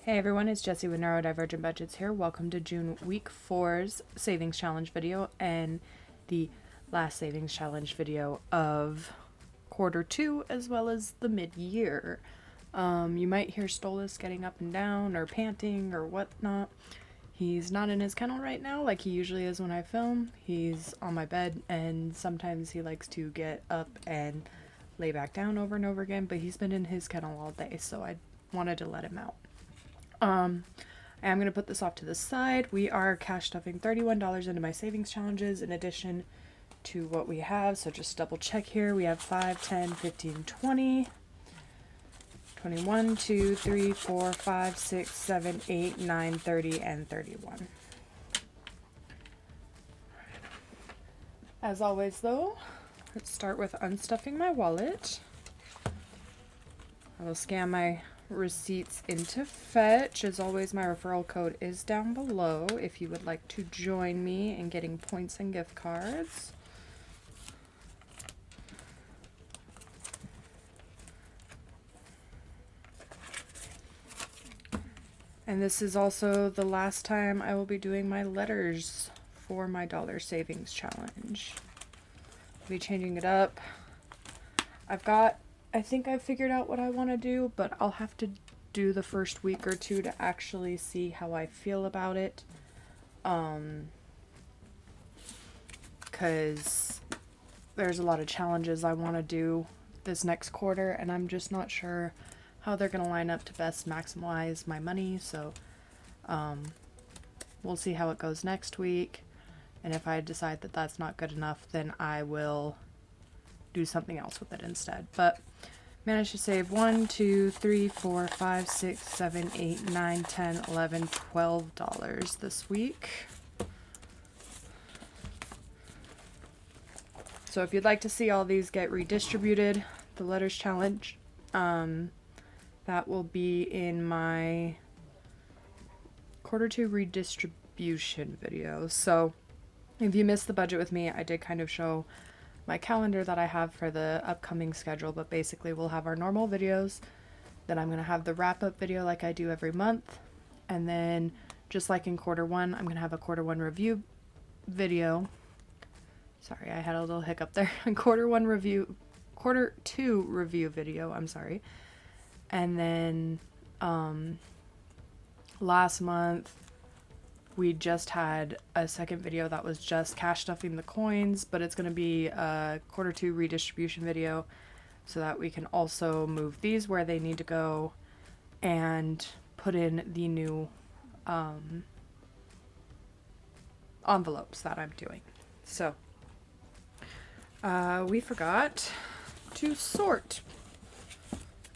Hey everyone, it's Jessie with Neurodivergent Budgets here. Welcome to June week 4's savings challenge video and the last savings challenge video of quarter 2 as well as the mid-year. You might hear Stolas getting up and down or panting or whatnot. He's not in his kennel right now like he usually is when I film. He's on my bed and sometimes he likes to get up and lay back down over and over again, but he's been in his kennel all day, so I wanted to let him out. I am going to put this off to the side. We are cash stuffing $31 into my savings challenges in addition to what we have. So just double check here. We have 5, 10, 15, 20, 21, 2, 3, 4, 5, 6, 7, 8, 9, 30, and 31. As always though, let's start with unstuffing my wallet. I will scan my receipts into Fetch. As always, my referral code is down below if you would like to join me in getting points and gift cards. And this is also the last time I will be doing my letters for my dollar savings challenge. I'll be changing it up. I think I've figured out what I want to do, but I'll have to do the first week or two to actually see how I feel about it. Because there's a lot of challenges I want to do this next quarter, and I'm just not sure how they're going to line up to best maximize my money. So we'll see how it goes next week. And if I decide that that's not good enough, then I will do something else with it instead. But managed to save 1, 2, 3, 4, 5, 6, 7, 8, 9, 10, 11, $12 this week. So if you'd like to see all these get redistributed, the letters challenge, that will be in my quarter 2 redistribution video. So if you missed the budget with me, I did kind of show my calendar that I have for the upcoming schedule, but basically we'll have our normal videos, then I'm going to have the wrap-up video like I do every month, and then just like in quarter 1, I'm going to have a quarter 1 review video. Sorry, I had a little hiccup there. quarter 2 review video, I'm sorry. And then last month we just had a second video that was just cash stuffing the coins, but it's going to be a quarter 2 redistribution video so that we can also move these where they need to go and put in the new envelopes that I'm doing. So we forgot to sort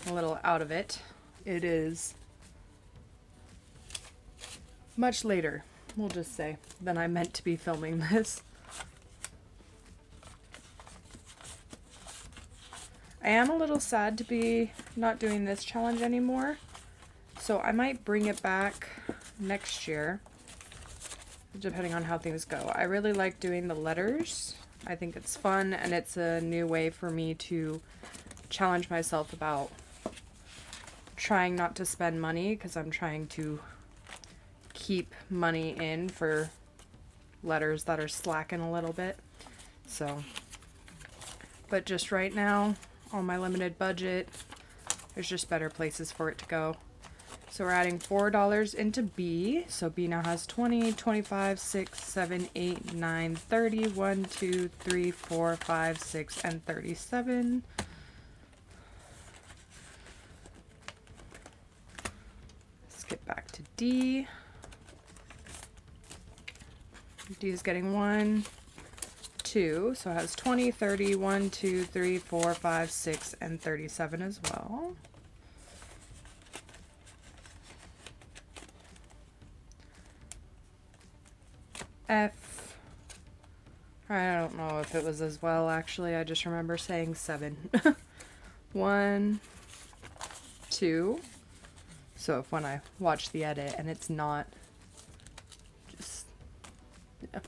a little out of it. It is much later, we'll just say, than I meant to be filming this. I am a little sad to be not doing this challenge anymore, so I might bring it back next year, depending on how things go. I really like doing the letters. I think it's fun, and it's a new way for me to challenge myself about trying not to spend money, because I'm trying to keep money in for letters that are slacking a little bit. So, but just right now, on my limited budget, there's just better places for it to go. So we're adding $4 into B. So B now has 20, 25, 6, 7, 8, 9, 30, 1, 2, 3, 4, 5, 6, and 37. Let's get back to D. D is getting 1, 2, so it has 20, 30, 1, 2, 3, 4, 5, 6, and 37 as well. F, I don't know if it was as well, actually. I just remember saying 7. 1, 2. So if when I watch the edit and it's not, just, yeah.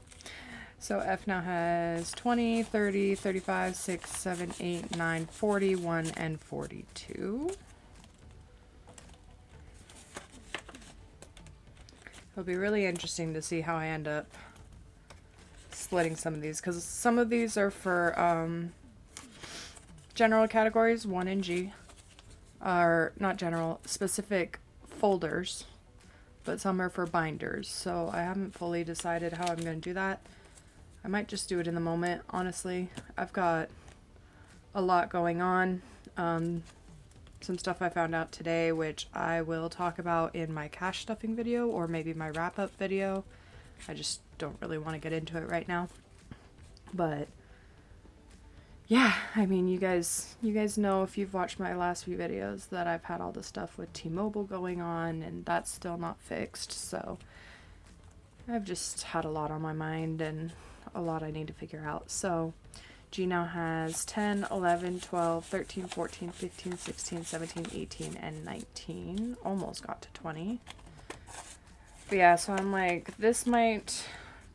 So F now has 20, 30, 35, 6, 7, 8, 9, 41, and 42. It'll be really interesting to see how I end up splitting some of these, because some of these are for general categories, 1 and G, are not general, specific folders, but some are for binders, so I haven't fully decided how I'm going to do that. I might just do it in the moment, honestly. I've got a lot going on, some stuff I found out today, which I will talk about in my cash stuffing video, or maybe my wrap-up video. I just don't really want to get into it right now. But yeah, I mean, you guys know, if you've watched my last few videos, that I've had all the stuff with T-Mobile going on, and that's still not fixed. So I've just had a lot on my mind and a lot I need to figure out. So G now has 10, 11, 12, 13, 14, 15, 16, 17, 18, and 19. Almost got to 20. But yeah, so I'm like, this might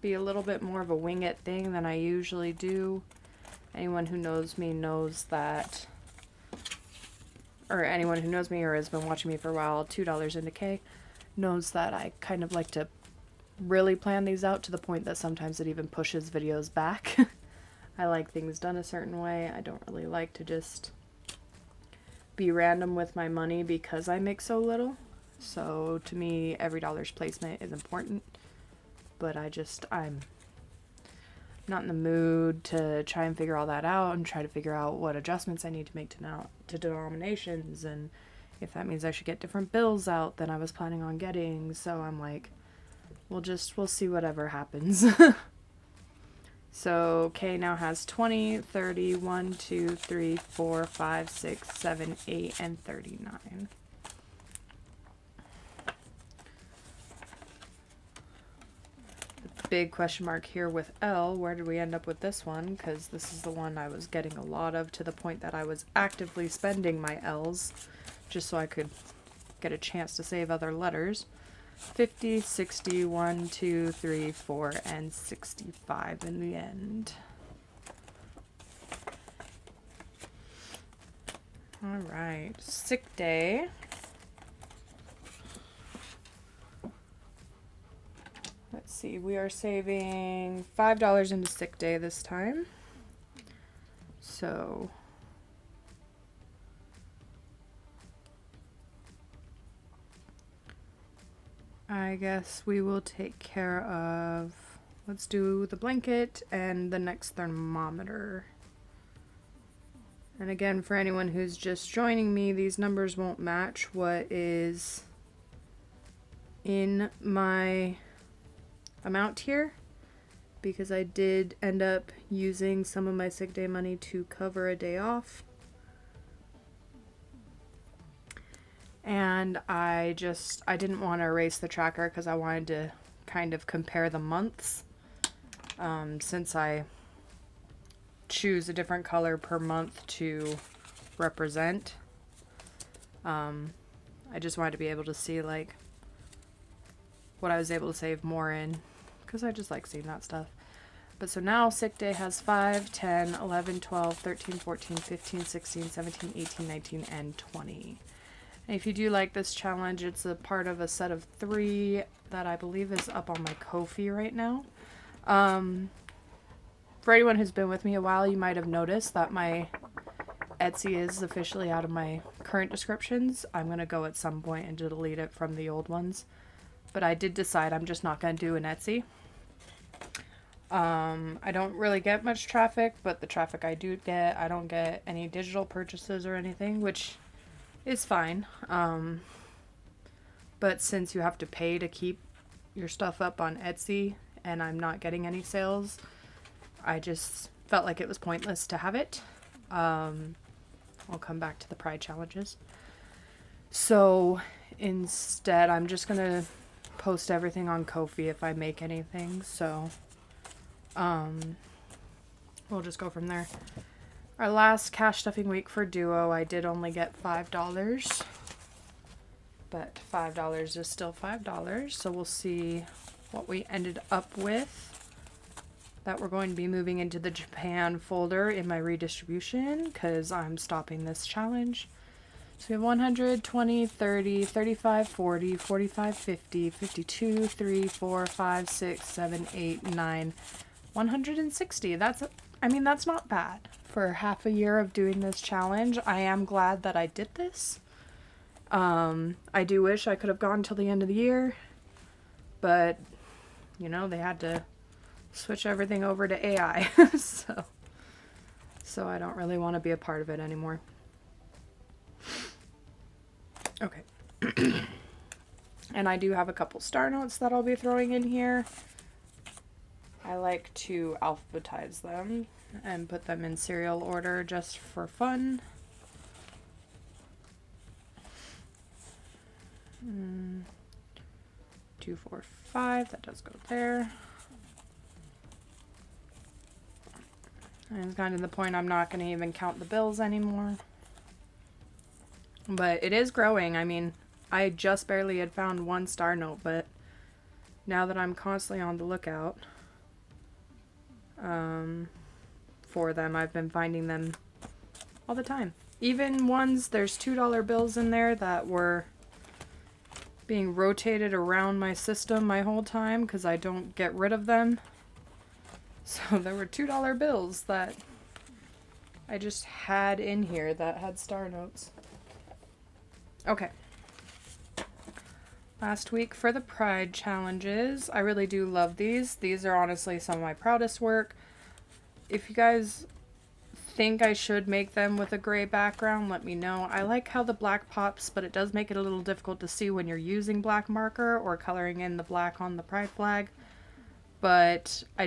be a little bit more of a wing it thing than I usually do. Anyone who knows me knows that, or anyone who knows me or has been watching me for a while, $2 into K, knows that I kind of like to really plan these out to the point that sometimes it even pushes videos back. I like things done a certain way. I don't really like to just be random with my money because I make so little. So to me, every dollar's placement is important. But I'm not in the mood to try and figure all that out and try to figure out what adjustments I need to make to denominations, and if that means I should get different bills out than I was planning on getting. So I'm like, we'll see whatever happens. So K now has 20, 30, 1, 2, 3, 4, 5, 6, 7, 8, and 39. The big question mark here with L, where did we end up with this one? Because this is the one I was getting a lot of, to the point that I was actively spending my L's just so I could get a chance to save other letters. 50, 60, 1, 2, 3, 4, and 65 in the end. Alright, sick day. Let's see, we are saving $5 into sick day this time. So I guess we will take care of, let's do the blanket and the next thermometer. And again, for anyone who's just joining me, these numbers won't match what is in my amount here, because I did end up using some of my sick day money to cover a day off. And I didn't want to erase the tracker because I wanted to kind of compare the months. Since I choose a different color per month to represent, I just wanted to be able to see like what I was able to save more in, because I just like seeing that stuff. But so now sick day has 5, 10, 11, 12, 13, 14, 15, 16, 17, 18, 19, and 20. And if you do like this challenge, it's a part of a set of 3 that I believe is up on my Ko-fi right now. For anyone who's been with me a while, you might have noticed that my Etsy is officially out of my current descriptions. I'm going to go at some point and delete it from the old ones. But I did decide I'm just not going to do an Etsy. I don't really get much traffic, but the traffic I do get, I don't get any digital purchases or anything, which is fine. But since you have to pay to keep your stuff up on Etsy and I'm not getting any sales, I just felt like it was pointless to have it. I'll come back to the pride challenges. So instead, I'm just going to post everything on Ko-fi if I make anything. So we'll just go from there. Our last cash stuffing week for Duo, I did only get $5. But $5 is still $5. So we'll see what we ended up with. That we're going to be moving into the Japan folder in my redistribution, because I'm stopping this challenge. So we have 100, 20, 30, 35, 40, 45, 50, 52, 3, 4, 5, 6, 7, 8, 9, 160. I mean, that's not bad for half a year of doing this challenge. I am glad that I did this. I do wish I could have gone till the end of the year, but you know, they had to switch everything over to AI. So I don't really want to be a part of it anymore. Okay. And I do have a couple star notes that I'll be throwing in here. I like to alphabetize them and put them in serial order just for fun. 2, 4, 5, that does go there. And it's kind of the point I'm not going to even count the bills anymore. But it is growing. I mean, I just barely had found one star note, but now that I'm constantly on the lookout for them, I've been finding them all the time. Even ones, there's $2 bills in there that were being rotated around my system my whole time because I don't get rid of them. So there were $2 bills that I just had in here that had star notes. Okay. Last week for the Pride challenges. I really do love these. These are honestly some of my proudest work. If you guys think I should make them with a gray background, let me know. I like how the black pops, but it does make it a little difficult to see when you're using black marker or coloring in the black on the Pride flag. But I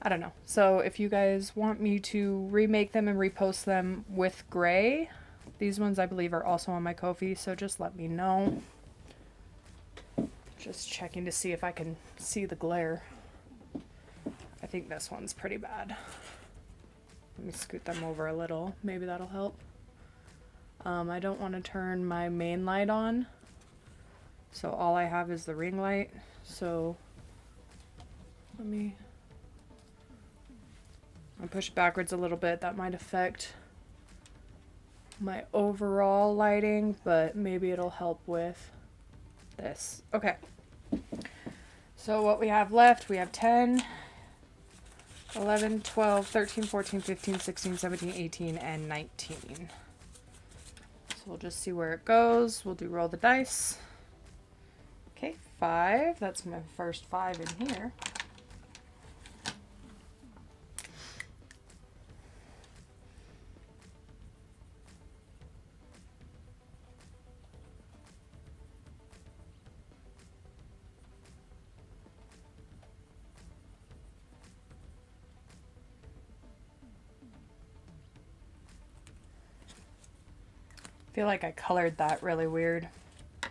don't know. So if you guys want me to remake them and repost them with gray, these ones I believe are also on my Ko-fi, so just let me know. Just checking to see if I can see the glare. I think this one's pretty bad. Let me scoot them over a little. Maybe that'll help. I don't want to turn my main light on, so all I have is the ring light. So I'll push it backwards a little bit. That might affect my overall lighting, but maybe it'll help with this. Okay. So what we have left, we have 10, 11, 12, 13, 14, 15, 16, 17, 18, and 19. So we'll just see where it goes. We'll do roll the dice. Okay, 5. That's my first 5 in here. I feel like I colored that really weird. All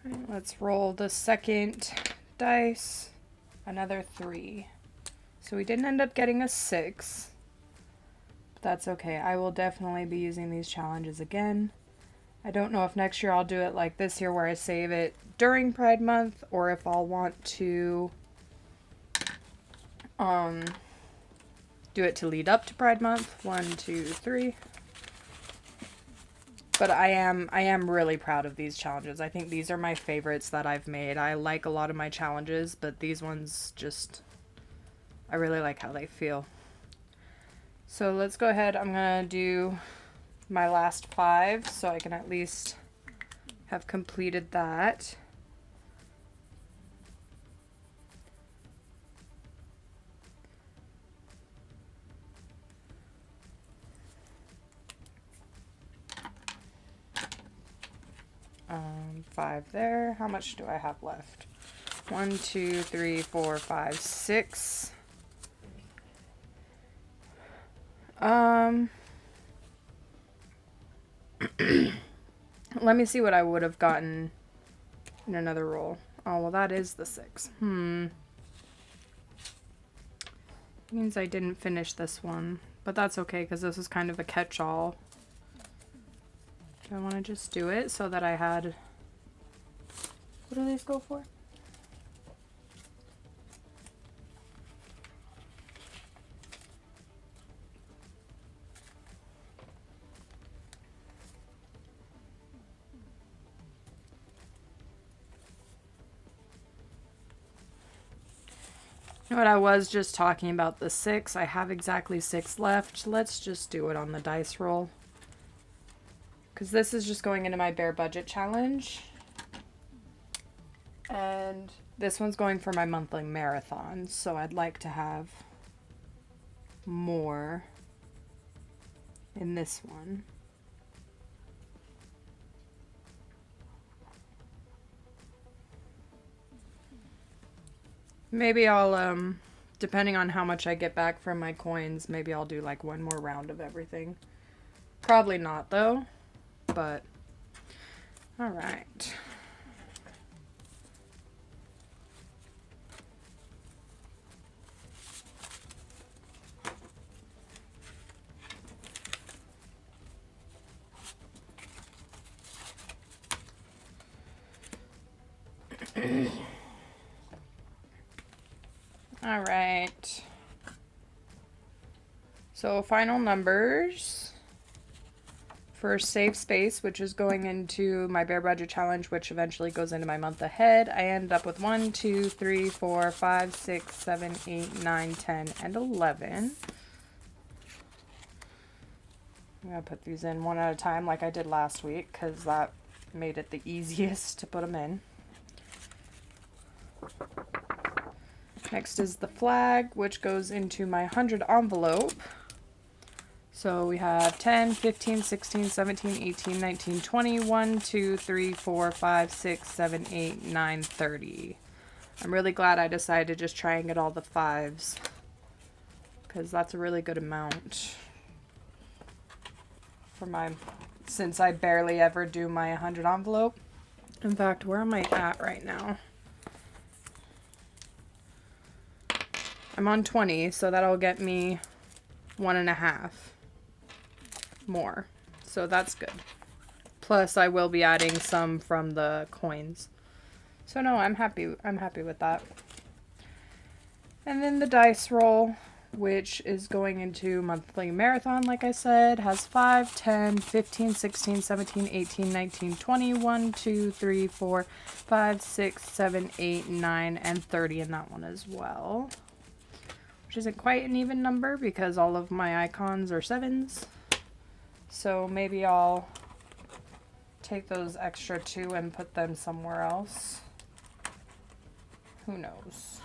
right, let's roll the second dice. Another 3. So we didn't end up getting a 6. But that's okay. I will definitely be using these challenges again. I don't know if next year I'll do it like this year where I save it during Pride Month, or if I'll want to do it to lead up to Pride Month. 1, 2, 3. But I am really proud of these challenges. I think these are my favorites that I've made. I like a lot of my challenges, but these ones just, I really like how they feel. So let's go ahead. I'm going to do my last 5 so I can at least have completed that. Five there. How much do I have left? 1, 2, 3, 4, 5, 6. Let me see what I would have gotten in another roll. Oh, well, that is the 6. Means I didn't finish this one, but that's okay because this is kind of a catch-all. Do I want to just do it so that I had... What do these go for? What I was just talking about, the 6, I have exactly 6 left. Let's just do it on the dice roll. Because this is just going into my bare budget challenge. And this one's going for my monthly marathon. So I'd like to have more in this one. Maybe I'll, depending on how much I get back from my coins, maybe I'll do like one more round of everything. Probably not though, but all right. All right. So final numbers for Safe Space, which is going into my bare budget challenge, which eventually goes into my month ahead. I end up with 1, 2, 3, 4, 5, 6, 7, 8, 9, 10, and 11. I'm going to put these in one at a time like I did last week because that made it the easiest to put them in. Next is the flag, which goes into my 100 envelope. So we have 10, 15, 16, 17, 18, 19, 20, 1, 2, 3, 4, 5, 6, 7, 8, 9, 30. I'm really glad I decided to just try and get all the 5s because that's a really good amount for my, since I barely ever do my 100 envelope. In fact, where am I at right now? I'm on 20, so that'll get me 1.5 more. So that's good. Plus I will be adding some from the coins. So no, I'm happy with that. And then the dice roll, which is going into monthly marathon, like I said, has 5, 10, 15, 16, 17, 18, 19, 20, 1, 2, 3, 4, 5, 6, 7, 8, 9, and 30 in that one as well. Which isn't quite an even number because all of my icons are 7s. So maybe I'll take those extra 2 and put them somewhere else. Who knows?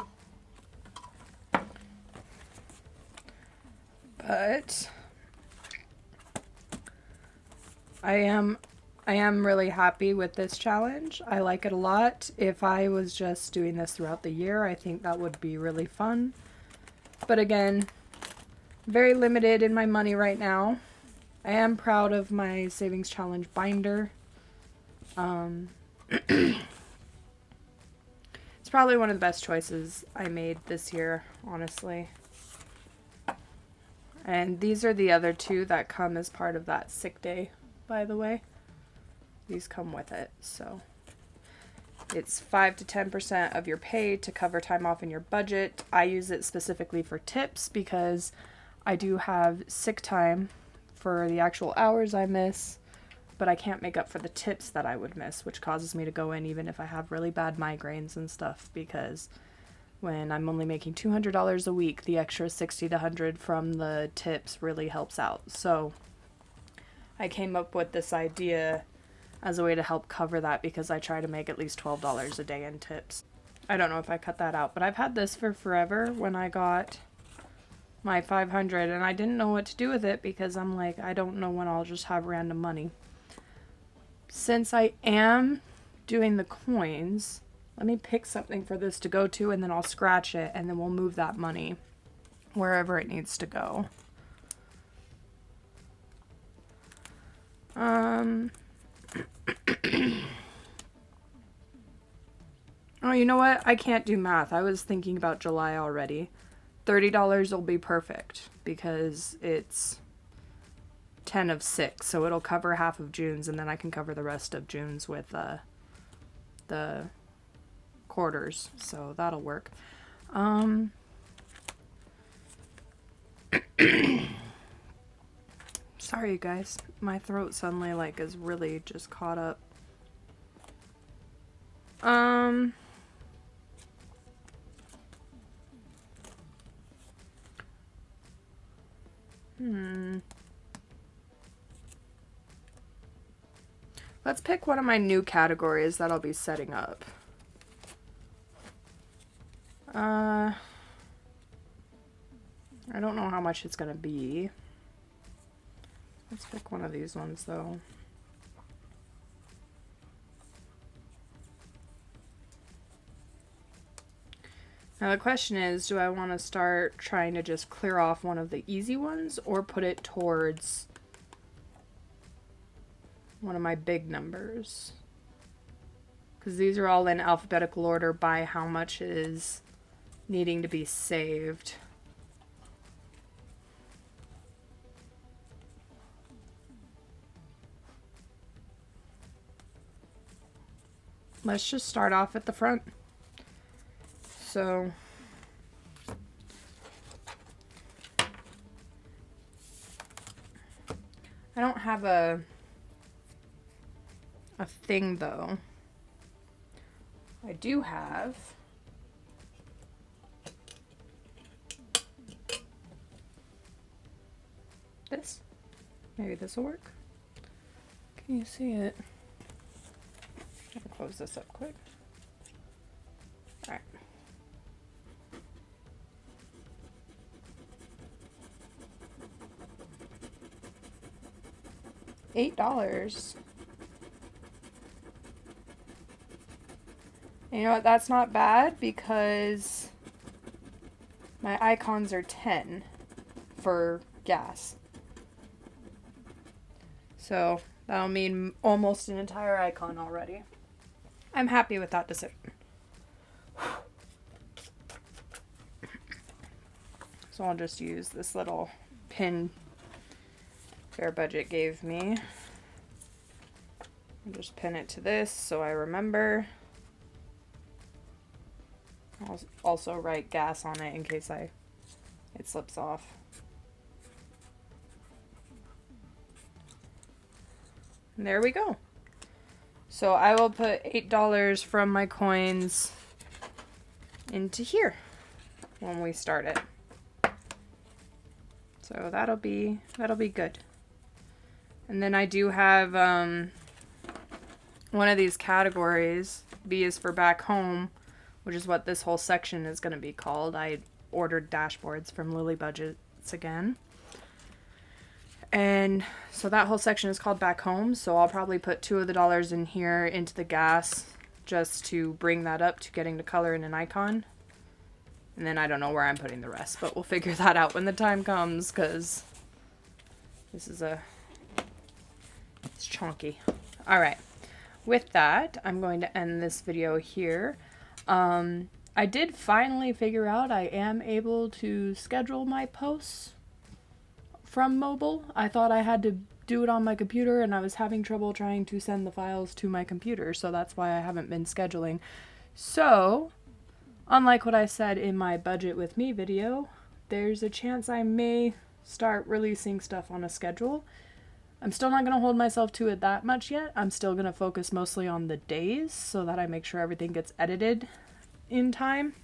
But I am really happy with this challenge. I like it a lot. If I was just doing this throughout the year, I think that would be really fun. But again, very limited in my money right now. I am proud of my savings challenge binder. It's probably one of the best choices I made this year, honestly. And these are the other 2 that come as part of that sick day, by the way. These come with it, so it's 5 to 10% of your pay to cover time off in your budget. I use it specifically for tips because I do have sick time for the actual hours I miss, but I can't make up for the tips that I would miss, which causes me to go in even if I have really bad migraines and stuff, because when I'm only making $200 a week, the extra 60 to 100 from the tips really helps out. So I came up with this idea as a way to help cover that because I try to make at least $12 a day in tips. I don't know if I cut that out, but I've had this for forever when I got my 500 and I didn't know what to do with it because I'm like, I don't know when I'll just have random money. Since I am doing the coins, let me pick something for this to go to and then I'll scratch it and then we'll move that money wherever it needs to go. Oh, you know what? I can't do math. I was thinking about July already. $30 will be perfect because it's 10 of 6, so it'll cover half of June's and then I can cover the rest of June's with the quarters, so that'll work. Sorry you guys, my throat suddenly like is really just caught up. Let's pick one of my new categories that I'll be setting up. I don't know how much it's going to be. Let's pick one of these ones though. Now the question is, do I want to start trying to just clear off one of the easy ones or put it towards one of my big numbers? Because these are all in alphabetical order by how much is needing to be saved. Let's just start off at the front. So I don't have a thing though. I do have this. Maybe this will work. Can you see it? I'll close this up quick. All right. $8. You know what? That's not bad because my icons are 10 for gas. So that'll mean almost an entire icon already. I'm happy with that decision. So I'll just use this little pin Fair Budget gave me. I'll just pin it to this so I remember. I'll also write gas on it in case it slips off. And there we go. So I will put $8 from my coins into here when we start it. So that'll be good. And then I do have one of these categories. B is for back home, which is what this whole section is going to be called. I ordered dashboards from Lily Budgets again. And so that whole section is called back home. So I'll probably put $2 of the dollars in here into the gas just to bring that up to getting the color in an icon. And then I don't know where I'm putting the rest, but we'll figure that out when the time comes because this is it's chunky. All right. With that, I'm going to end this video here. I did finally figure out I am able to schedule my posts from mobile. I thought I had to do it on my computer and I was having trouble trying to send the files to my computer, so that's why I haven't been scheduling. So, unlike what I said in my Budget with Me video, there's a chance I may start releasing stuff on a schedule. I'm still not going to hold myself to it that much yet. I'm still going to focus mostly on the days so that I make sure everything gets edited in time.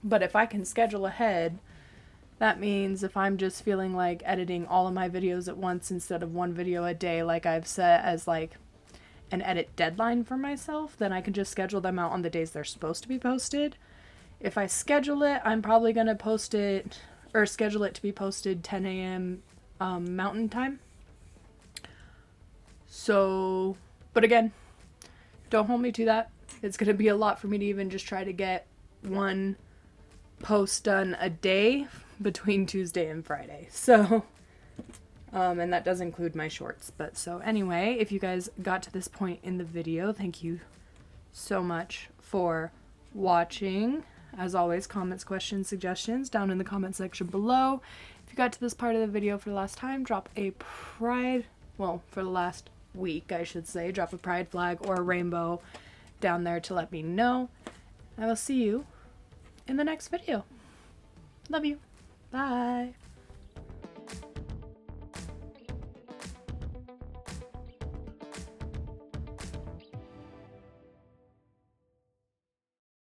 But if I can schedule ahead, that means if I'm just feeling like editing all of my videos at once instead of one video a day, like I've set as like an edit deadline for myself, then I can just schedule them out on the days they're supposed to be posted. If I schedule it, I'm probably going to post it or schedule it to be posted 10 a.m. Mountain time. So, but again, don't hold me to that. It's going to be a lot for me to even just try to get one post done a day between Tuesday and Friday. So, and that does include my shorts. But so anyway, if you guys got to this point in the video, thank you so much for watching. As always, comments, questions, suggestions down in the comment section below. If you got to this part of the video for the last time, drop a pride, well, for the last week, I should say, drop a pride flag or a rainbow down there to let me know. I will see you in the next video. Love you. Bye.